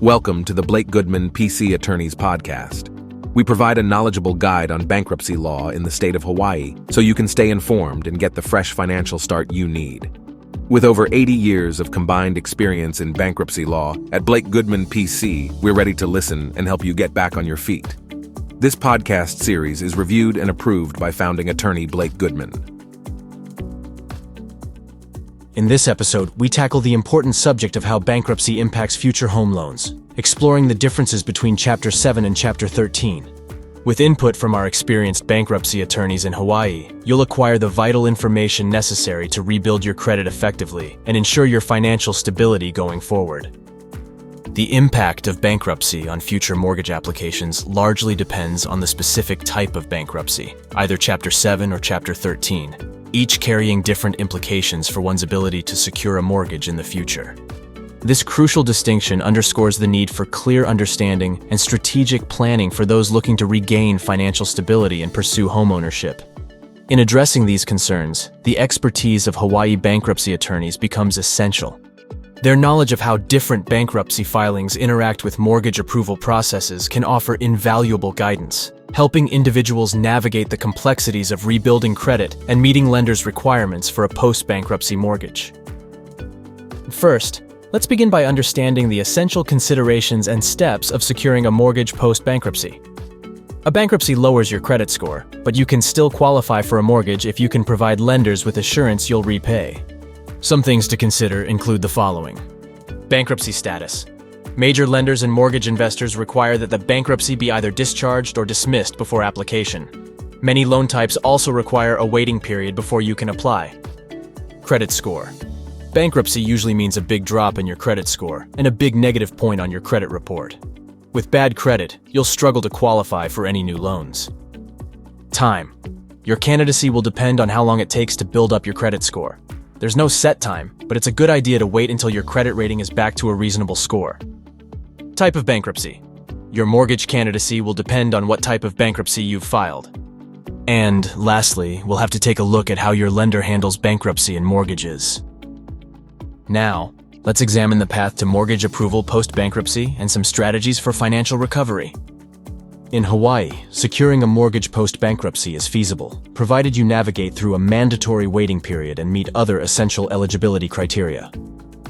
Welcome to the Blake Goodman PC Attorneys Podcast. We provide a knowledgeable guide on bankruptcy law in the state of Hawaii so you can stay informed and get the fresh financial start you need. With over 80 years of combined experience in bankruptcy law, at Blake Goodman PC, we're ready to listen and help you get back on your feet. This podcast series is reviewed and approved by founding attorney Blake Goodman. In this episode, we tackle the important subject of how bankruptcy impacts future home loans, exploring the differences between Chapter 7 and Chapter 13. With input from our experienced bankruptcy attorneys in Hawaii, you'll acquire the vital information necessary to rebuild your credit effectively and ensure your financial stability going forward. The impact of bankruptcy on future mortgage applications largely depends on the specific type of bankruptcy, either Chapter 7 or Chapter 13. Each carrying different implications for one's ability to secure a mortgage in the future. This crucial distinction underscores the need for clear understanding and strategic planning for those looking to regain financial stability and pursue homeownership. In addressing these concerns, the expertise of Hawaii bankruptcy attorneys becomes essential. Their knowledge of how different bankruptcy filings interact with mortgage approval processes can offer invaluable guidance, helping individuals navigate the complexities of rebuilding credit and meeting lenders' requirements for a post-bankruptcy mortgage. First, let's begin by understanding the essential considerations and steps of securing a mortgage post-bankruptcy. A bankruptcy lowers your credit score, but you can still qualify for a mortgage if you can provide lenders with assurance you'll repay. Some things to consider include the following. Bankruptcy status. Major lenders and mortgage investors require that the bankruptcy be either discharged or dismissed before application. Many loan types also require a waiting period before you can apply. Credit score. Bankruptcy usually means a big drop in your credit score and a big negative point on your credit report. With bad credit, you'll struggle to qualify for any new loans. Time. Your candidacy will depend on how long it takes to build up your credit score. There's no set time, but it's a good idea to wait until your credit rating is back to a reasonable score. Type of bankruptcy. Your mortgage candidacy will depend on what type of bankruptcy you've filed. And lastly, we'll have to take a look at how your lender handles bankruptcy and mortgages. Now, let's examine the path to mortgage approval post-bankruptcy and some strategies for financial recovery. In Hawaii, securing a mortgage post-bankruptcy is feasible, provided you navigate through a mandatory waiting period and meet other essential eligibility criteria.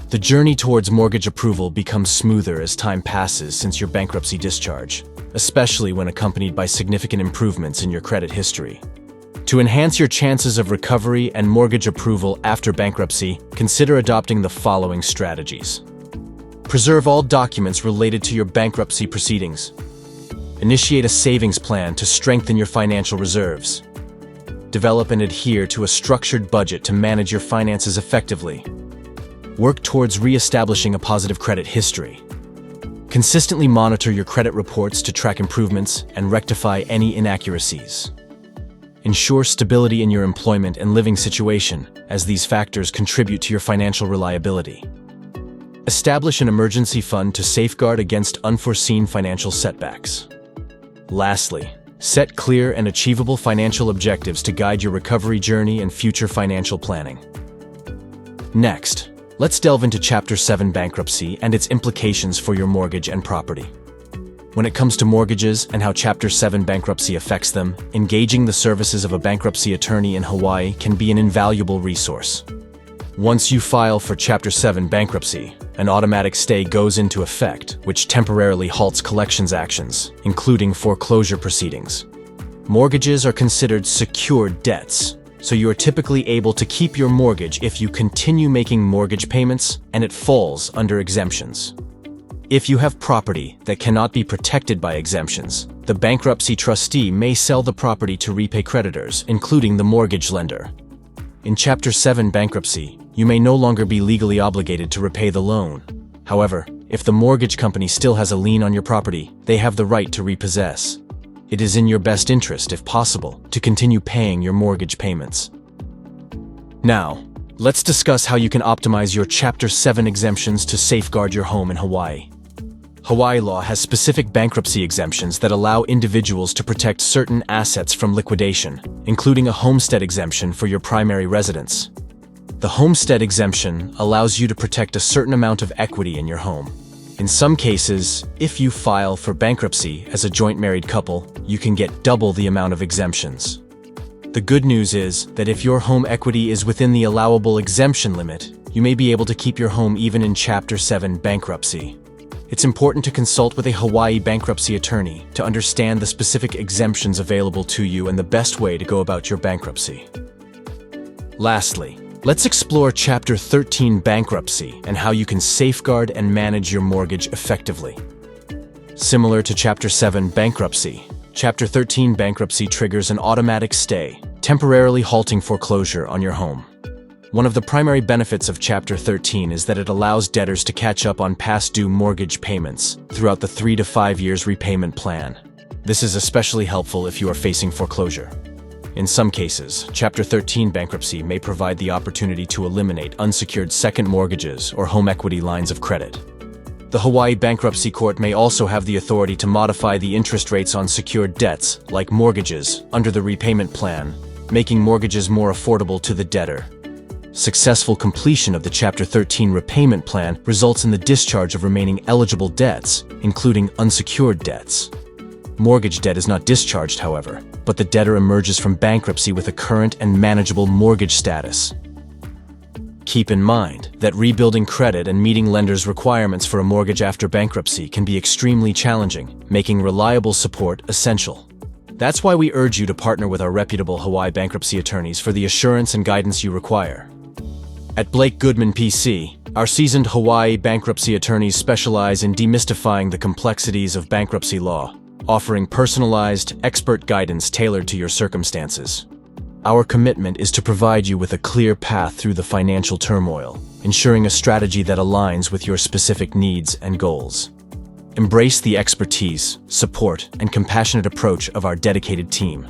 The journey towards mortgage approval becomes smoother as time passes since your bankruptcy discharge, especially when accompanied by significant improvements in your credit history. To enhance your chances of recovery and mortgage approval after bankruptcy, consider adopting the following strategies. Preserve all documents related to your bankruptcy proceedings. Initiate a savings plan to strengthen your financial reserves. Develop and adhere to a structured budget to manage your finances effectively. Work towards re-establishing a positive credit history. Consistently monitor your credit reports to track improvements and rectify any inaccuracies. Ensure stability in your employment and living situation, as these factors contribute to your financial reliability. Establish an emergency fund to safeguard against unforeseen financial setbacks. Lastly, set clear and achievable financial objectives to guide your recovery journey and future financial planning. Next, let's delve into Chapter 7 bankruptcy and its implications for your mortgage and property. When it comes to mortgages and how Chapter 7 bankruptcy affects them, engaging the services of a bankruptcy attorney in Hawaii can be an invaluable resource. Once you file for Chapter 7 bankruptcy, an automatic stay goes into effect, which temporarily halts collections actions, including foreclosure proceedings. Mortgages are considered secured debts, so you are typically able to keep your mortgage if you continue making mortgage payments and it falls under exemptions. If you have property that cannot be protected by exemptions, the bankruptcy trustee may sell the property to repay creditors, including the mortgage lender. In Chapter 7 bankruptcy, you may no longer be legally obligated to repay the loan. However, if the mortgage company still has a lien on your property, they have the right to repossess. It is in your best interest, if possible, to continue paying your mortgage payments. Now, let's discuss how you can optimize your Chapter 7 exemptions to safeguard your home in Hawaii. Hawaii law has specific bankruptcy exemptions that allow individuals to protect certain assets from liquidation, including a homestead exemption for your primary residence. The homestead exemption allows you to protect a certain amount of equity in your home. In some cases, if you file for bankruptcy as a joint married couple, you can get double the amount of exemptions. The good news is that if your home equity is within the allowable exemption limit, you may be able to keep your home even in Chapter 7 bankruptcy. It's important to consult with a Hawaii bankruptcy attorney to understand the specific exemptions available to you and the best way to go about your bankruptcy. Lastly, let's explore Chapter 13 bankruptcy and how you can safeguard and manage your mortgage effectively. Similar to Chapter 7 bankruptcy, Chapter 13 bankruptcy triggers an automatic stay, temporarily halting foreclosure on your home. One of the primary benefits of Chapter 13 is that it allows debtors to catch up on past due mortgage payments throughout the 3 to 5 years repayment plan. This is especially helpful if you are facing foreclosure. In some cases, Chapter 13 bankruptcy may provide the opportunity to eliminate unsecured second mortgages or home equity lines of credit. The Hawaii Bankruptcy Court may also have the authority to modify the interest rates on secured debts, like mortgages, under the repayment plan, making mortgages more affordable to the debtor. Successful completion of the Chapter 13 repayment plan results in the discharge of remaining eligible debts, including unsecured debts. Mortgage debt is not discharged, however, but the debtor emerges from bankruptcy with a current and manageable mortgage status. Keep in mind that rebuilding credit and meeting lenders' requirements for a mortgage after bankruptcy can be extremely challenging, making reliable support essential. That's why we urge you to partner with our reputable Hawaii bankruptcy attorneys for the assurance and guidance you require. At Blake Goodman PC, our seasoned Hawaii bankruptcy attorneys specialize in demystifying the complexities of bankruptcy law, offering personalized, expert guidance tailored to your circumstances. Our commitment is to provide you with a clear path through the financial turmoil, ensuring a strategy that aligns with your specific needs and goals. Embrace the expertise, support, and compassionate approach of our dedicated team.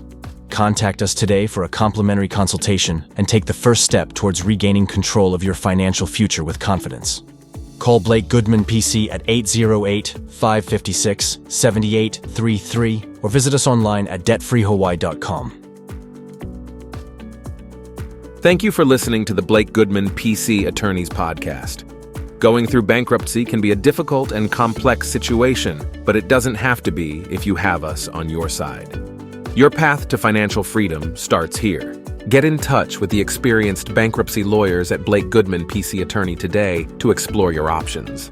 Contact us today for a complimentary consultation and take the first step towards regaining control of your financial future with confidence. Call Blake Goodman PC at 808-556-7833 or visit us online at debtfreehawaii.com. Thank you for listening to the Blake Goodman PC Attorneys Podcast. Going through bankruptcy can be a difficult and complex situation, but it doesn't have to be if you have us on your side. Your path to financial freedom starts here. Get in touch with the experienced bankruptcy lawyers at Blake Goodman PC Attorney today to explore your options.